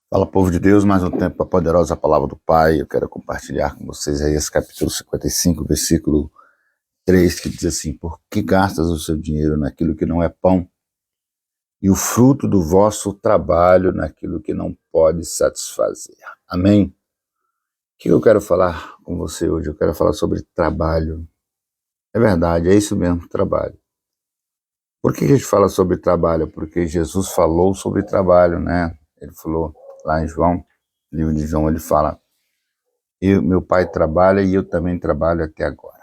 Fala, povo de Deus, mais um tempo para a poderosa palavra do Pai. Eu quero compartilhar com vocês aí esse capítulo 55, versículo 3, que diz assim: Por que gastas o seu dinheiro naquilo que não é pão, e o fruto do vosso trabalho naquilo que não pode satisfazer? Amém? O que eu quero falar com você hoje? Eu quero falar sobre trabalho. É verdade, é isso mesmo, trabalho. Por que a gente fala sobre trabalho? Porque Jesus falou sobre trabalho, né? Ele falou lá em João, livro de João, ele fala: meu pai trabalha e eu também trabalho até agora.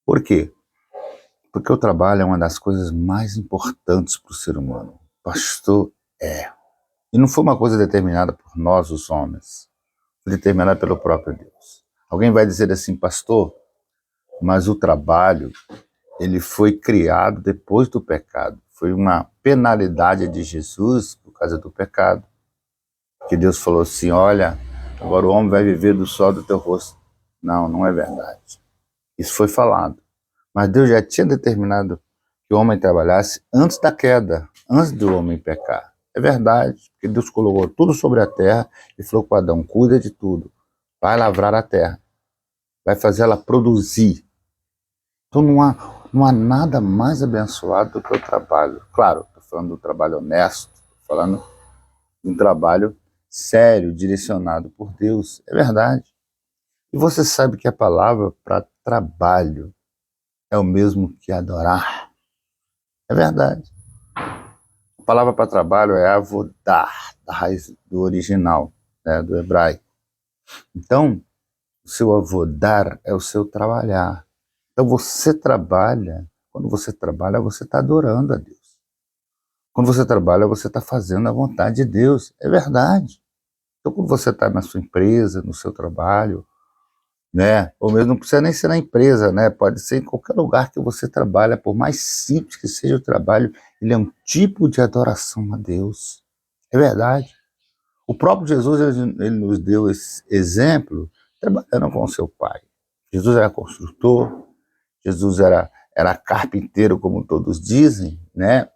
Por quê? Porque o trabalho é uma das coisas mais importantes para o ser humano. Pastor, é. E não foi uma coisa determinada por nós, os homens. Foi determinada pelo próprio Deus. Alguém vai dizer assim, pastor, mas o trabalho, ele foi criado depois do pecado. Foi uma penalidade de Jesus por causa do pecado. Que Deus falou assim, olha, agora o homem vai viver do sol do teu rosto. Não, não é verdade. Isso foi falado. Mas Deus já tinha determinado que o homem trabalhasse antes da queda, antes do homem pecar. É verdade, porque Deus colocou tudo sobre a terra e falou com Adão, cuida de tudo, vai lavrar a terra, vai fazer ela produzir. Então não há nada mais abençoado do que o trabalho. Claro, estou falando do trabalho honesto, estou falando de um trabalho sério, direcionado por Deus. É verdade. E você sabe que a palavra para trabalho é o mesmo que adorar. É verdade. A palavra para trabalho é avodar, da raiz do original, né, do hebraico. Então, o seu avodar é o seu trabalhar. Então, você trabalha, quando você trabalha, você está adorando a Deus. Quando você trabalha, você está fazendo a vontade de Deus. É verdade. Então, quando você está na sua empresa, no seu trabalho, né? Ou mesmo não precisa nem ser na empresa, né? Pode ser em qualquer lugar que você trabalha, por mais simples que seja o trabalho, ele é um tipo de adoração a Deus. É verdade. O próprio Jesus, ele nos deu esse exemplo trabalhando com o seu pai. Jesus era construtor, Jesus era carpinteiro, como todos dizem, né?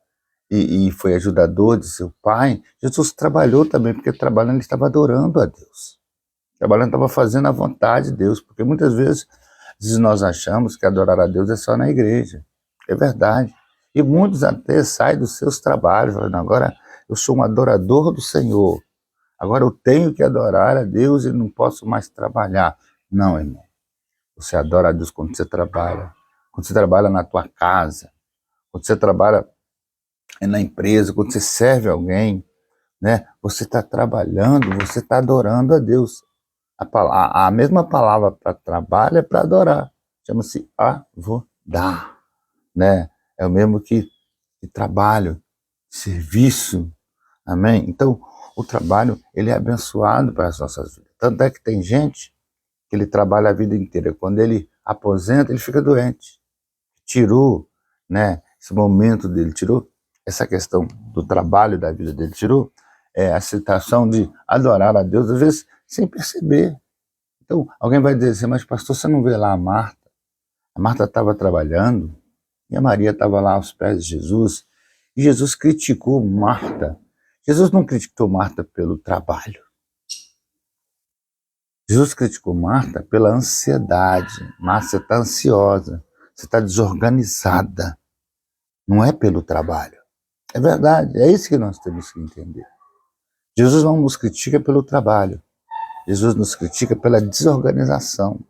E foi ajudador de seu pai. Jesus trabalhou também, porque trabalhando ele estava adorando a Deus. Trabalhando estava fazendo a vontade de Deus, porque muitas vezes nós achamos que adorar a Deus é só na igreja. É verdade. E muitos até saem dos seus trabalhos, falando, agora eu sou um adorador do Senhor, agora eu tenho que adorar a Deus e não posso mais trabalhar. Não, irmão. Você adora a Deus quando você trabalha na tua casa, quando você trabalha na empresa, quando você serve alguém, né? Você está trabalhando, você está adorando a Deus. A mesma palavra para trabalho é para adorar. Chama-se avodar, né? É o mesmo que trabalho, serviço, amém? Então, o trabalho, ele é abençoado para as nossas vidas. Tanto é que tem gente que ele trabalha a vida inteira. Quando ele aposenta, ele fica doente. Tirou, né, esse momento dele, tirou essa questão do trabalho da vida dele, tirou a situação de adorar a Deus, às vezes sem perceber. Então, alguém vai dizer assim, mas pastor, você não vê lá a Marta? A Marta estava trabalhando e a Maria estava lá aos pés de Jesus. E Jesus criticou Marta. Jesus não criticou Marta pelo trabalho. Jesus criticou Marta pela ansiedade. Marta, você está ansiosa, você está desorganizada. Não é pelo trabalho. É verdade, é isso que nós temos que entender. Jesus não nos critica pelo trabalho. Jesus nos critica pela desorganização,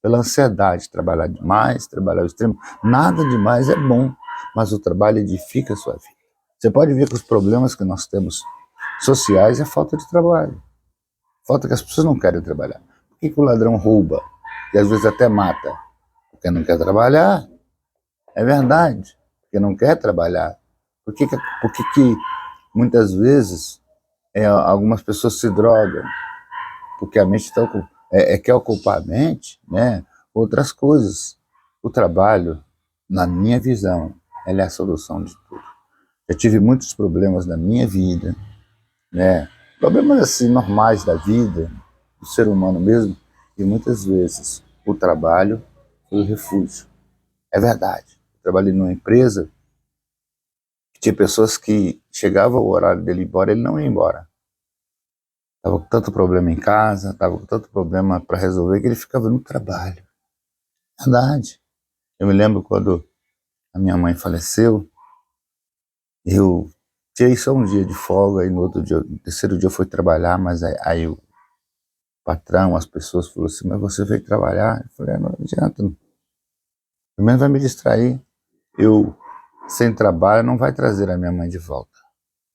pela ansiedade, trabalhar demais, trabalhar ao extremo. Nada demais é bom, mas o trabalho edifica a sua vida. Você pode ver que os problemas que nós temos sociais é falta de trabalho. Falta que as pessoas não querem trabalhar. Por que o ladrão rouba? E às vezes até mata? Porque não quer trabalhar. É verdade, porque não quer trabalhar. Por que muitas vezes algumas pessoas se drogam? Porque a mente quer ocupar a mente, né? Outras coisas. O trabalho, na minha visão, ele é a solução de tudo. Eu tive muitos problemas na minha vida, né? Problemas assim normais da vida, do ser humano mesmo, e muitas vezes o trabalho foi o refúgio. É verdade. Eu trabalhei numa empresa que tinha pessoas que chegavam o horário dele ir embora, ele não ia embora. Estava com tanto problema em casa, estava com tanto problema para resolver, que ele ficava no trabalho. Verdade. Eu me lembro quando a minha mãe faleceu, eu tirei só um dia de folga, e no outro dia, no terceiro dia eu fui trabalhar, mas aí o patrão, as pessoas falaram assim, mas você veio trabalhar? Eu falei, não adianta, pelo menos vai me distrair. Eu, sem trabalho, não vai trazer a minha mãe de volta.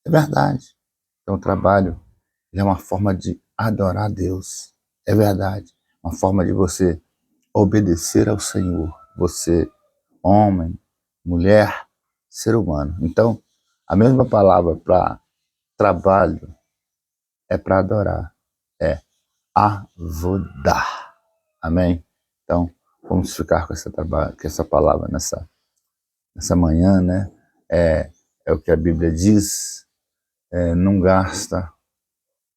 É verdade. Então o trabalho é uma forma de adorar a Deus. É verdade. Uma forma de você obedecer ao Senhor. Você, homem, mulher, ser humano. Então, a mesma palavra para trabalho é para adorar. É avodar. Amém? Então, vamos ficar com essa palavra nessa manhã, né? É o que a Bíblia diz. Não gasta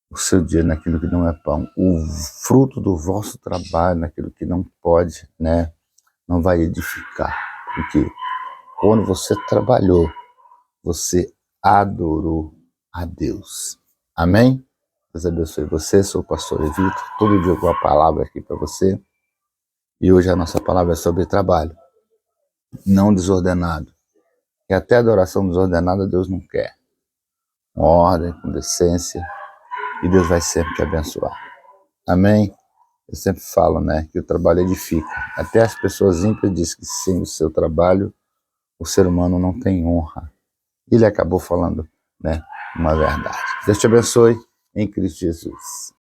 o seu dia naquilo que não é pão. O fruto do vosso trabalho naquilo que não pode, né? Não vai edificar. Porque quando você trabalhou, você adorou a Deus. Amém? Deus abençoe você, sou o pastor Evito, todo dia com a palavra aqui para você. E hoje a nossa palavra é sobre trabalho, não desordenado. E até adoração desordenada Deus não quer. Com ordem, com decência, e Deus vai sempre te abençoar. Amém? Eu sempre falo, né, que o trabalho edifica. Até as pessoas ímpias dizem que sem o seu trabalho, o ser humano não tem honra. Ele acabou falando, né, uma verdade. Deus te abençoe em Cristo Jesus.